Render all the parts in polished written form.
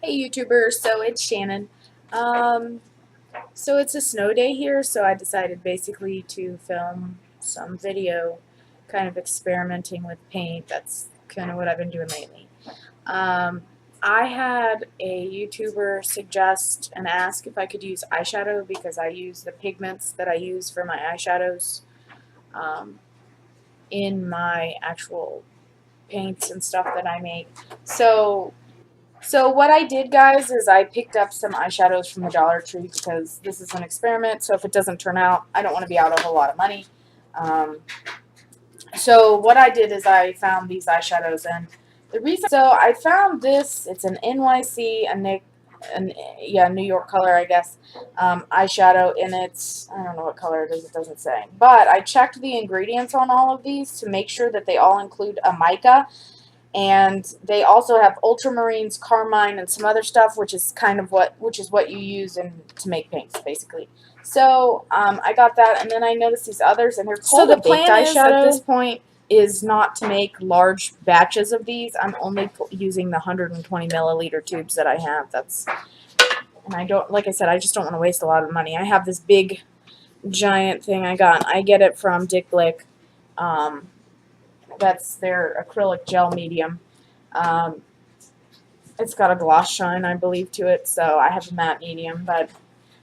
Hey YouTubers, so it's Shannon. Um, so it's a snow day here, so I decided basically to film some video kind of experimenting with paint. That's kind of what I've been doing lately. Um, I had a YouTuber suggest and ask if I could use eyeshadow because I use the pigments that I use for my eyeshadows um, in my actual paints and stuff that I make. So what I did, guys, is I picked up some eyeshadows from the Dollar Tree because this is an experiment, so if it doesn't turn out, I don't want to be out a whole lot of money. Um, so what I did is I found these eyeshadows, and the reason, so I found this, it's an NYC, New York color, I guess, eyeshadow, and it's, I don't know what color it is, it doesn't say. But I checked the ingredients on all of these to make sure that they all include a mica. And they also have ultramarines, carmine, and some other stuff, which is what you use to make paints, basically. So I got that, and then I noticed these others, and they're called baked eyeshadow. At this point is not to make large batches of these. I'm only using the 120 milliliter tubes that I have. And I don't, like I said, I just don't want to waste a lot of money. I have this big, giant thing I got. I get it from Dick Blick. That's their acrylic gel medium. It's got a gloss shine, I believe, to it, so I have a matte medium, but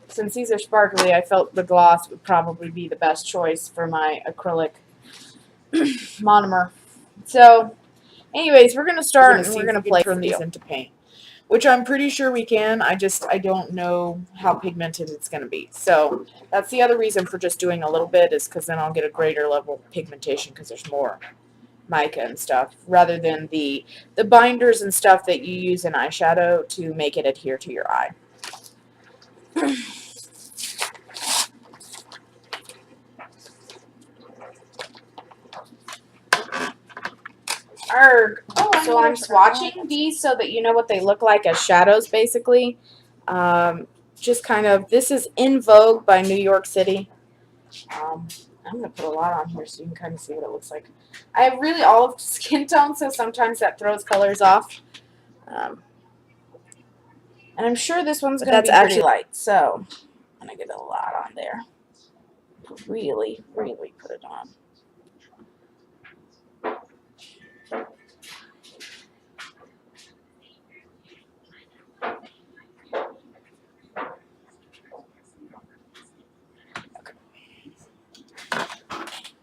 since these are sparkly, I felt the gloss would probably be the best choice for my acrylic monomer. So, anyways, we're going to start and we're going to play turn these into paint, which I'm pretty sure we can. I don't know how pigmented it's going to be. So, that's the other reason for just doing a little bit, is because then I'll get a greater level of pigmentation because there's more mica and stuff, rather than the binders and stuff that you use in eyeshadow to make it adhere to your eye. So I'm swatching these so that you know what they look like as shadows, basically. Just kind of, this is In Vogue by New York City. I'm going to put a lot on here so you can kind of see what it looks like. I have really olive skin tone, so sometimes that throws colors off. And I'm sure this one's going to be pretty light, so I'm going to get a lot on there. Really, really put it on.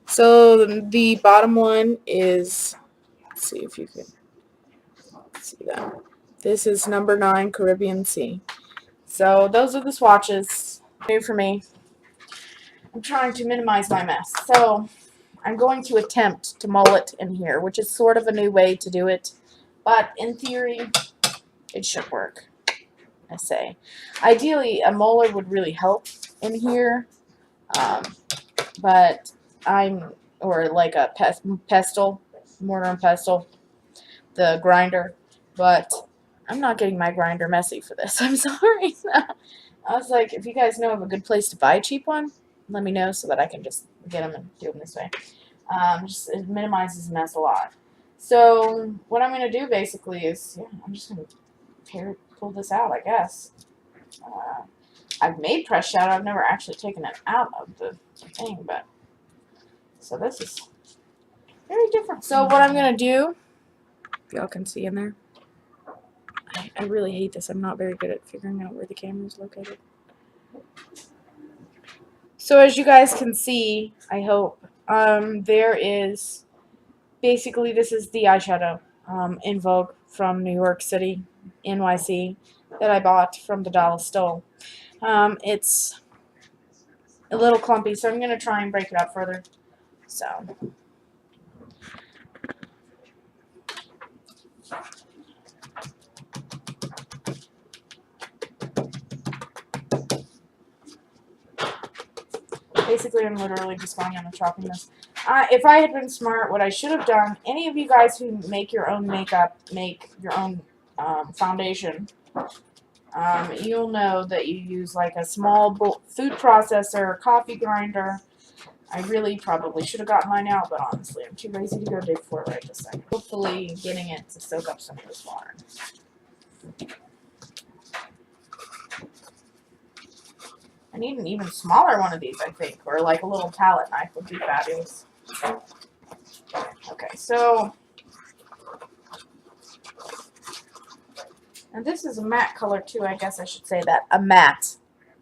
So the bottom one is, let's see if you can see that. This is number 9, Caribbean Sea. So those are the swatches. New for me. I'm trying to minimize my mess. So I'm going to attempt to mull it in here, which is sort of a new way to do it. But in theory, it should work, I say. Ideally, a molar would really help in here. But or like a pestle, mortar and pestle, the grinder, but I'm not getting my grinder messy for this. I'm sorry. I was like, if you guys know of a good place to buy a cheap one, let me know so that I can just get them and do them this way. It minimizes the mess a lot. So what I'm going to do basically is, I'm just going to pull this out, I guess. I've made pressed shadow. I've never actually taken it out of the thing, but so this is very different. So what I'm going to do, if y'all can see in there, I really hate this. I'm not very good at figuring out where the camera is located. So as you guys can see, I hope, there is, basically this is the eyeshadow In Vogue from New York City, NYC, that I bought from the Dollar Store. It's a little clumpy, so I'm going to try and break it up further. So basically, I'm literally just going on and chopping this. If I had been smart, what I should have done, any of you guys who make your own makeup, make your own foundation, you'll know that you use like a small food processor, coffee grinder. I really probably should have gotten mine out, but honestly, I'm too lazy to go dig for it right this second. Hopefully getting it to soak up some of this water. I need an even smaller one of these, I think, or like a little palette knife would be fabulous. Okay, so, and this is a matte color too, I guess I should say that. A matte.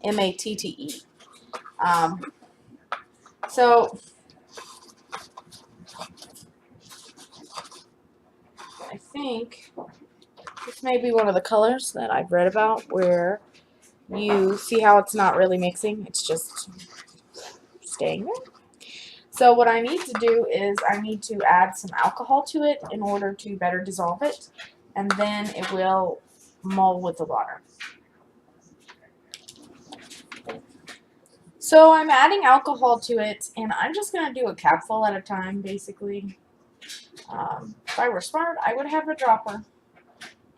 M-A-T-T-E. So, I think this may be one of the colors that I've read about where you see how it's not really mixing, it's just staying there. So what I need to do is I need to add some alcohol to it in order to better dissolve it, and then it will mold with the water. So I'm adding alcohol to it, and I'm just going to do a capful at a time, basically. If I were smart, I would have a dropper.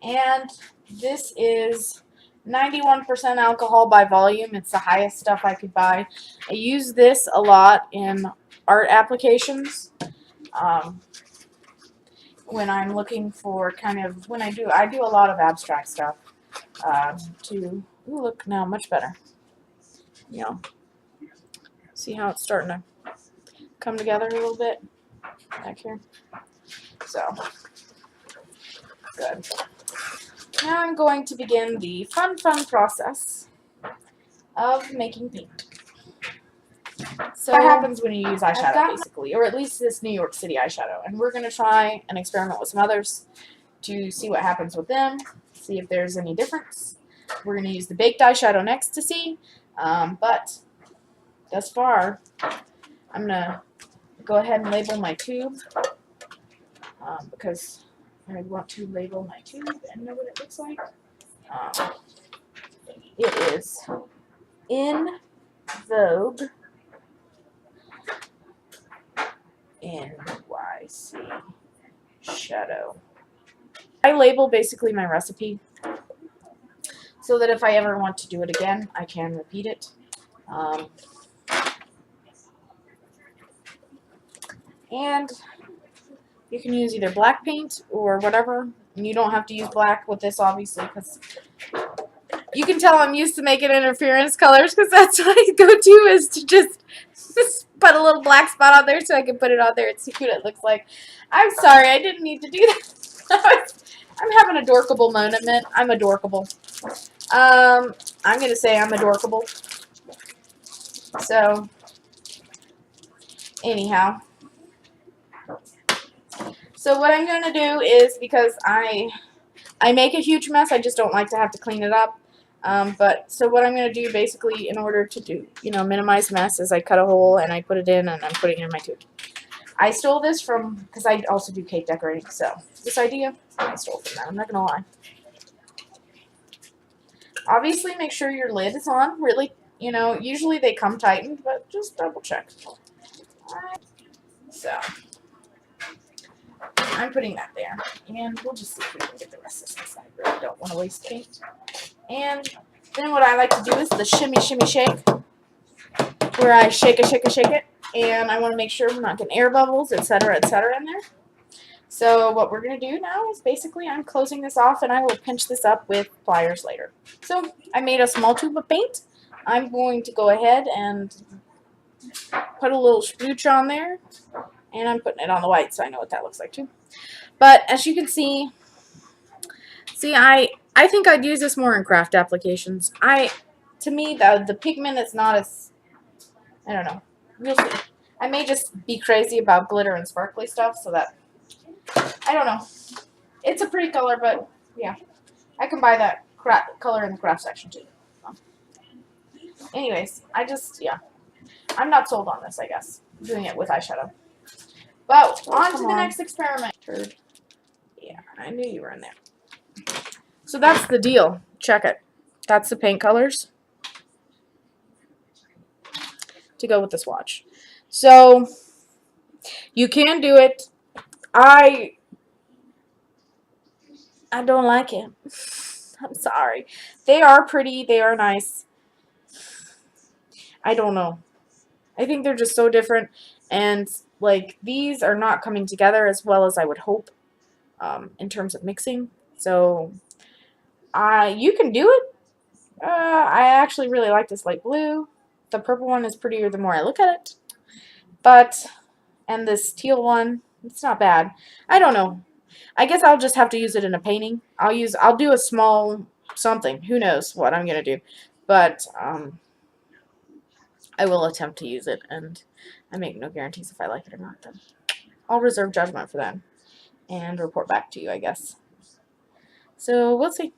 And this is 91% alcohol by volume. It's the highest stuff I could buy. I use this a lot in art applications. When I'm looking for I do a lot of abstract stuff. Ooh, look now, much better. You know, see how it's starting to come together a little bit back here. So, good. Now I'm going to begin the fun process of making paint. So what happens when you use eyeshadow, basically, or at least this New York City eyeshadow. And we're going to try and experiment with some others to see what happens with them, see if there's any difference. We're going to use the baked eyeshadow next to see, but thus far, I'm going to go ahead and label my tube because I want to label my tube and know what it looks like. It is In Vogue NYC Shadow. I label basically my recipe so that if I ever want to do it again, I can repeat it. And you can use either black paint or whatever. And you don't have to use black with this, obviously, because you can tell I'm used to making interference colors because that's what I go to, is to just put a little black spot on there so I can put it on there and see what it looks like. I'm sorry, I didn't need to do that. I'm having a dorkable moment. I'm adorkable. I'm going to say I'm adorkable. So, anyhow. So what I'm going to do is, because I make a huge mess, I just don't like to have to clean it up. So what I'm going to do basically in order to minimize mess is I cut a hole and I put it in and I'm putting it in my tube. I stole this from, because I also do cake decorating, so this idea, I stole from that, I'm not going to lie. Obviously make sure your lid is on, really, usually they come tightened, but just double check. So, I'm putting that there, and we'll just see if we can get the rest of this. I really don't want to waste paint. And then what I like to do is the shimmy, shimmy, shake, where I shake it, and I want to make sure we're not getting air bubbles, etc., in there. So what we're going to do now is basically I'm closing this off, and I will pinch this up with pliers later. So I made a small tube of paint. I'm going to go ahead and put a little splooch on there, and I'm putting it on the white so I know what that looks like too. But as you can see, I think I'd use this more in craft applications. To me, the pigment is not as, I don't know. We'll see. I may just be crazy about glitter and sparkly stuff, so that, I don't know. It's a pretty color, but yeah, I can buy that color in the craft section too. Anyways, I'm not sold on this, I guess. I'm doing it with eyeshadow. But on to the next experiment. Yeah, I knew you were in there. So that's the deal. Check it. That's the paint colors to go with the swatch. So you can do it. I don't like it. I'm sorry. They are pretty. They are nice. I don't know. I think they're just so different. And like these are not coming together as well as I would hope in terms of mixing. So you can do it. I actually really like this light blue. The purple one is prettier the more I look at it. But, and this teal one, it's not bad. I don't know. I guess I'll just have to use it in a painting. I'll do a small something. Who knows what I'm going to do. But, I will attempt to use it, and I make no guarantees if I like it or not. Then I'll reserve judgment for that and report back to you, I guess. So we'll see.